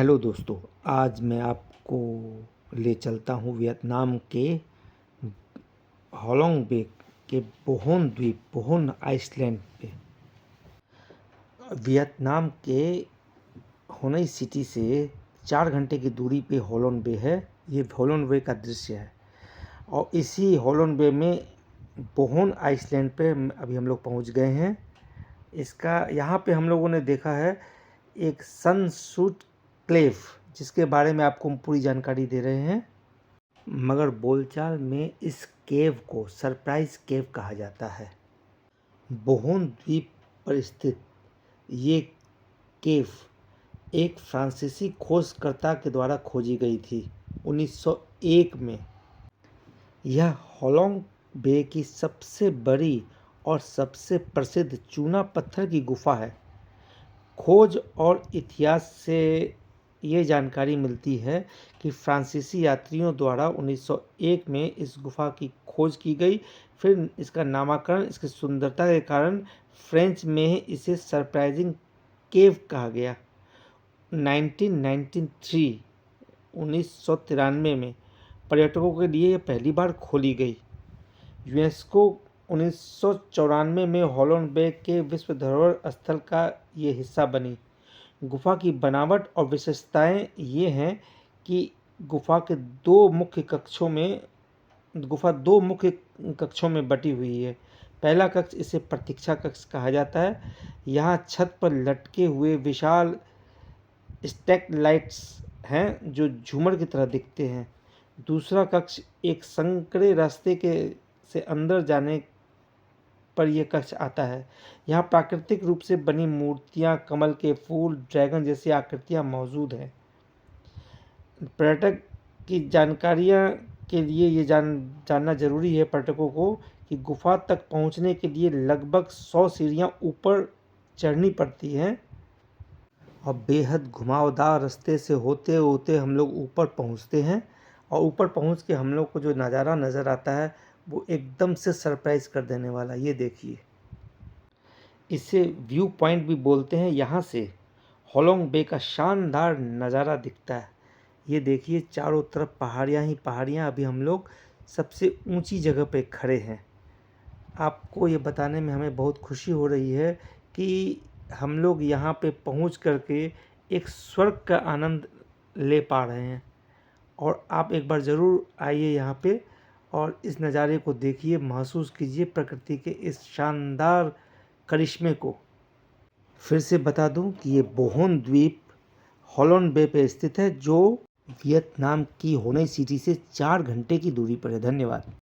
Hello दोस्तों, आज मैं आपको ले चलता हूँ वियतनाम के होलोंग बे के बोहोन द्वीप, बोहोन आइसलैंड पे। वियतनाम के होनई सिटी से 4 घंटे की दूरी पे होलोन बे है। ये होलोन बे का दृश्य है और इसी होलोन बे में बोहोन आइसलैंड पे अभी हम लोग पहुँच गए हैं। इसका यहाँ पे हम लोगों ने देखा है एक सनशूट क्लेव, जिसके बारे में आपको हम पूरी जानकारी दे रहे हैं। मगर बोलचाल में इस केव को सरप्राइज केव कहा जाता है। बोहोन द्वीप पर स्थित ये केव एक फ्रांसीसी खोजकर्ता के द्वारा खोजी गई थी 1901 में। यह होलोंग बे की सबसे बड़ी और सबसे प्रसिद्ध चूना पत्थर की गुफा है। खोज और इतिहास से ये जानकारी मिलती है कि फ्रांसीसी यात्रियों द्वारा 1901 में इस गुफा की खोज की गई। फिर इसका नामकरण इसकी सुंदरता के कारण फ्रेंच में इसे सरप्राइजिंग केव कहा गया। 1993 में पर्यटकों के लिए यह पहली बार खोली गई। यूनेस्को 1994 में होलोन बे के विश्व धरोहर स्थल का ये हिस्सा बनी। गुफा की बनावट और विशेषताएं ये हैं कि गुफा दो मुख्य कक्षों में बटी हुई है। पहला कक्ष इसे प्रतीक्षा कक्ष कहा जाता है। यहाँ छत पर लटके हुए विशाल स्टैक्ड लाइट्स हैं जो झूमर की तरह दिखते हैं। दूसरा कक्ष एक संकरे रास्ते से अंदर जाने पर यह कक्ष आता है। यहाँ प्राकृतिक रूप से बनी मूर्तियाँ, कमल के फूल, ड्रैगन जैसी आकृतियाँ मौजूद हैं। पर्यटक की जानकारियाँ के लिए ये जानना जरूरी है पर्यटकों को कि गुफा तक पहुँचने के लिए लगभग 100 सीढ़ियाँ ऊपर चढ़नी पड़ती हैं और बेहद घुमावदार रास्ते से होते होते हम लोग ऊपर पहुँचते हैं। और ऊपर पहुँच के हम लोग को जो नज़ारा नज़र आता है वो एकदम से सरप्राइज कर देने वाला। ये देखिए, इसे व्यू पॉइंट भी बोलते हैं। यहाँ से होलोंग बे का शानदार नज़ारा दिखता है। ये देखिए, चारों तरफ पहाड़ियाँ ही पहाड़ियाँ। अभी हम लोग सबसे ऊंची जगह पे खड़े हैं। आपको ये बताने में हमें बहुत खुशी हो रही है कि हम लोग यहाँ पे पहुँच करके एक स्वर्ग का आनंद ले पा रहे हैं। और आप एक बार ज़रूर आइए यहाँ पे और इस नज़ारे को देखिए, महसूस कीजिए प्रकृति के इस शानदार करिश्मे को। फिर से बता दूं कि ये बोहोन द्वीप होलोन बे पे स्थित है, जो वियतनाम की होनई सिटी से 4 घंटे की दूरी पर है। धन्यवाद।